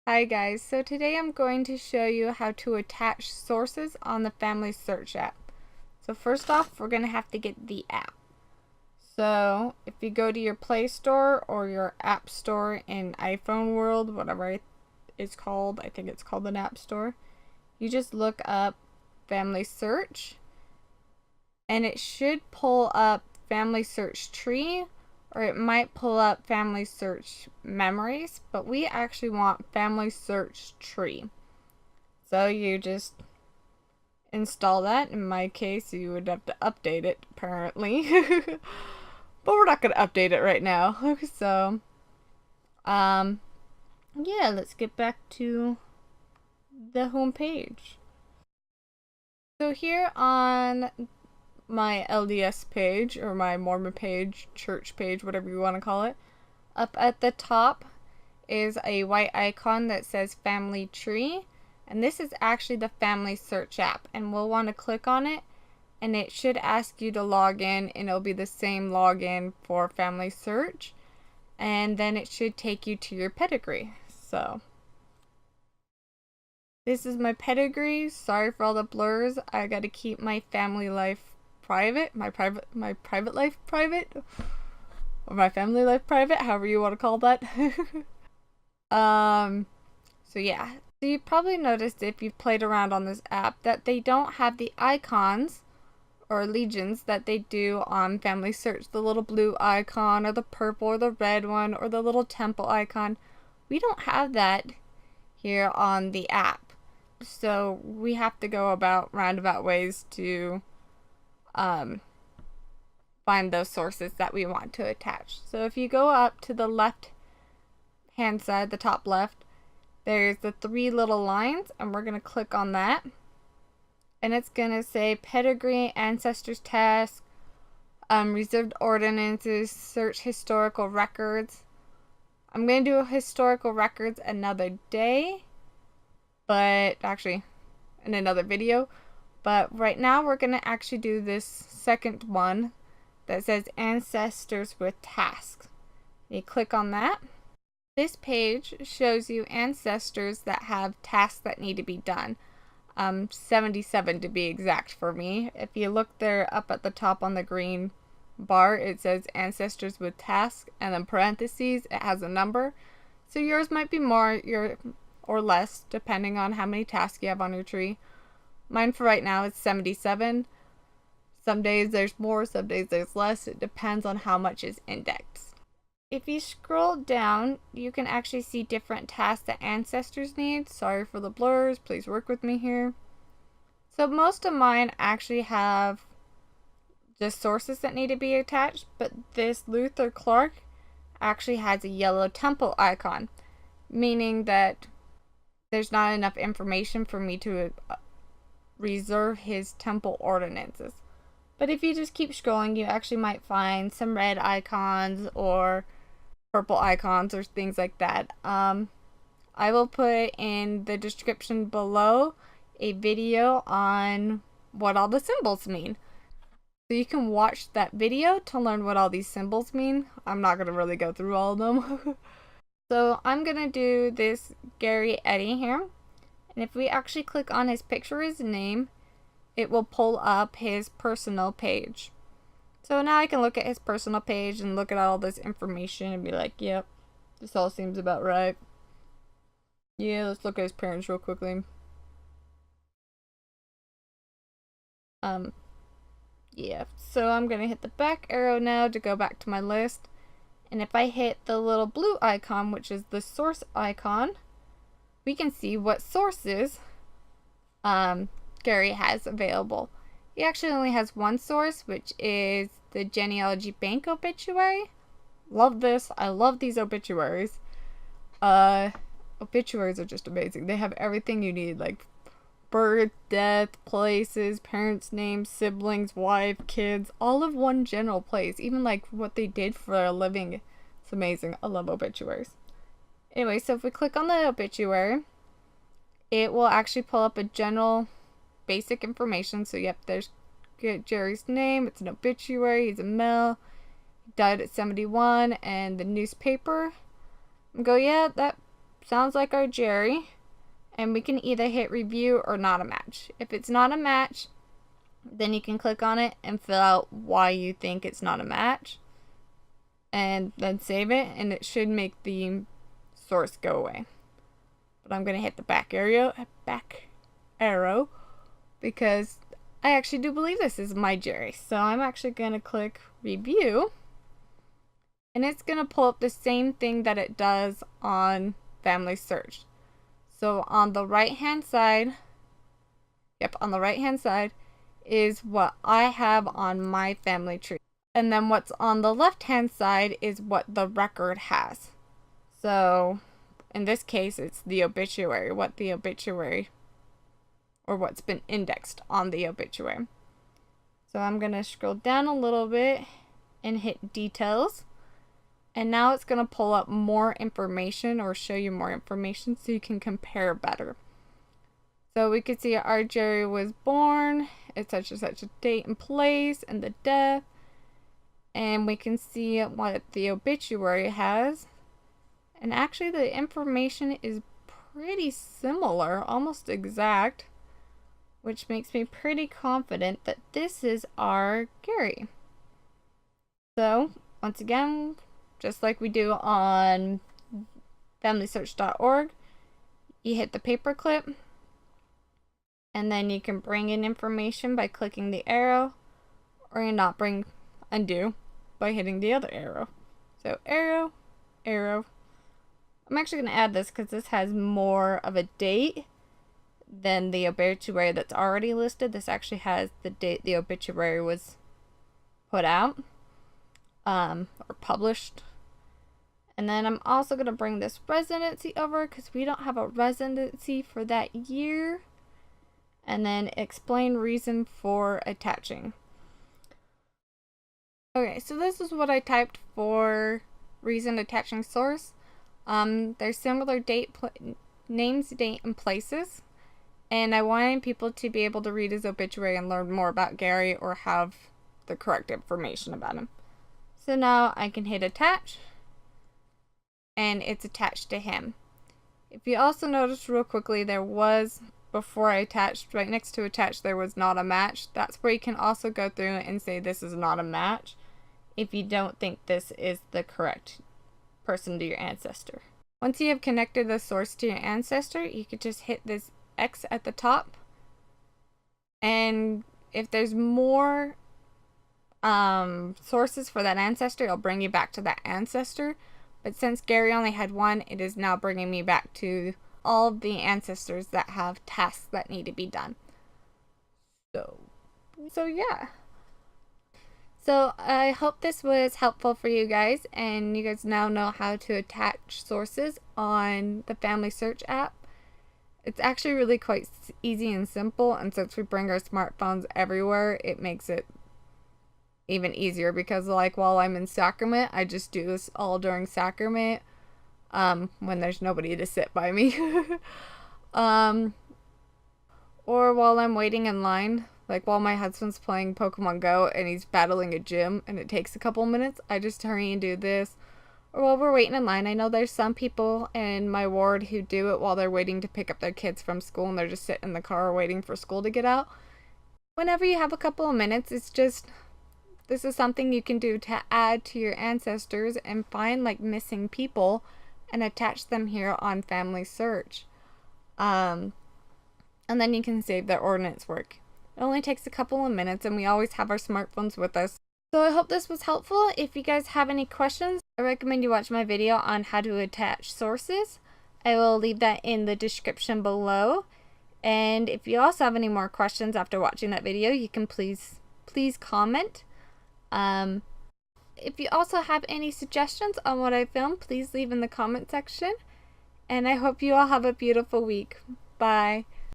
Hi guys, so today I'm going to show you how to attach sources on the Familysearch app. So first off, we're going to have to get the app. So if you go to your Play Store or your App Store in iPhone world, whatever it's called, I think it's called an App Store, you just look up Familysearch and it should pull up Familysearch Tree, or it might pull up Familysearch Memories, but we actually want Familysearch Tree. So you just install that. In my case, you would have to update it, apparently. But we're not going to update it right now. So, yeah, let's get back to the home page. So here on my LDS page, or my Mormon page, church page, whatever you want to call it, up at the top is a white icon that says Family Tree, and this is actually the Familysearch app, and we'll want to click on it and it should ask you to log in, and it'll be the same login for Familysearch, and then it should take you to your pedigree. So this is my pedigree. Sorry for all the blurs. I got to keep my family life private, my private life private, or my family life private, however you want to call that. So yeah. So you probably noticed if you've played around on this app that they don't have the icons or legions that they do on Familysearch. The little blue icon, or the purple, or the red one, or the little temple icon. We don't have that here on the app. So we have to go about roundabout ways to find those sources that we want to attach. So if you go up to the left hand side, the top left, there's the three little lines, and we're going to click on that. And it's going to say pedigree, ancestors task, reserved ordinances, search historical records. I'm going to do historical records another day, but actually in another video. But right now we're going to actually do this second one that says ancestors with tasks. You click on that. This page shows you ancestors that have tasks that need to be done. 77 to be exact for me. If you look there up at the top on the green bar, it says ancestors with tasks, and then parentheses, it has a number. So yours might be more or less depending on how many tasks you have on your tree. Mine for right now is 77. Some days there's more, some days there's less. It depends on how much is indexed. If you scroll down, you can actually see different tasks that ancestors need. Sorry for the blurs, please work with me here. So most of mine actually have just sources that need to be attached, but this Luther Clark actually has a yellow temple icon, meaning that there's not enough information for me to reserve his temple ordinances. But if you just keep scrolling, you actually might find some red icons or purple icons or things like that. I will put in the description below a video on what all the symbols mean. So you can watch that video to learn what all these symbols mean. I'm not going to really go through all of them. So I'm going to do this Gary Eddy here. And if we actually click on his picture, his name, it will pull up his personal page. So now I can look at his personal page and look at all this information and be like, yep, this all seems about right. Yeah, let's look at his parents real quickly. Yeah, so I'm gonna hit the back arrow now to go back to my list. And if I hit the little blue icon, which is the source icon, we can see what sources Gary has available. He actually only has one source, which is the Genealogy Bank obituary. Love this. I love these obituaries. Obituaries are just amazing. They have everything you need, like birth, death, places, parents' names, siblings, wife, kids, all of one general place. Even like what they did for a living. It's amazing. I love obituaries. Anyway, so if we click on the obituary, it will actually pull up a general basic information. So yep, there's Jerry's name. It's an obituary. He's a male. He died at 71, and the newspaper. And go, yeah, that sounds like our Jerry, and we can either hit review or not a match. If it's not a match, then you can click on it and fill out why you think it's not a match, and then save it, and it should make the source go away. But I'm gonna hit the back arrow because I actually do believe this is my Jerry. So I'm actually gonna click review, and it's gonna pull up the same thing that it does on Familysearch. So on the right hand side, on the right hand side is what I have on my family tree. And then what's on the left hand side is what the record has. So in this case, it's the obituary, what's been indexed on the obituary. So I'm going to scroll down a little bit and hit details. And now it's going to pull up more information or show you more information so you can compare better. So we could see our Jerry was born at such and such a date and place and the death. And we can see what the obituary has. And actually the information is pretty similar, almost exact, which makes me pretty confident that this is our Gary. So once again, just like we do on Familysearch.org, you hit the paperclip, and then you can bring in information by clicking the arrow, or you undo by hitting the other arrow. So arrow, arrow. I'm actually going to add this because this has more of a date than the obituary that's already listed. This actually has the date the obituary was put out or published. And then I'm also going to bring this residency over because we don't have a residency for that year. And then explain reason for attaching. Okay, so this is what I typed for reason attaching source. There's similar names, date, and places. And I wanted people to be able to read his obituary and learn more about Gary or have the correct information about him. So now I can hit attach, and it's attached to him. If you also notice real quickly, there was, before I attached, right next to attach, there was not a match. That's where you can also go through and say this is not a match if you don't think this is the correct person to your ancestor. Once you have connected the source to your ancestor, you could just hit this X at the top, and if there's more sources for that ancestor, it'll bring you back to that ancestor. But since Gary only had one, it is now bringing me back to all of the ancestors that have tasks that need to be done. So yeah. So I hope this was helpful for you guys, and you guys now know how to attach sources on the Familysearch app. It's actually really quite easy and simple, and since we bring our smartphones everywhere, it makes it even easier because, like, while I'm in sacrament, I just do this all during sacrament when there's nobody to sit by me. Or while I'm waiting in line. Like, while my husband's playing Pokemon Go and he's battling a gym and it takes a couple minutes, I just hurry and do this. Or while we're waiting in line, I know there's some people in my ward who do it while they're waiting to pick up their kids from school and they're just sitting in the car waiting for school to get out. Whenever you have a couple of minutes, it's just, this is something you can do to add to your ancestors and find, like, missing people and attach them here on Familysearch. And then you can save their ordnance work. It only takes a couple of minutes, and we always have our smartphones with us. So I hope this was helpful. If you guys have any questions, I recommend you watch my video on how to attach sources. I will leave that in the description below. And if you also have any more questions after watching that video, you can please comment. If you also have any suggestions on what I filmed, please leave in the comment section. And I hope you all have a beautiful week. Bye.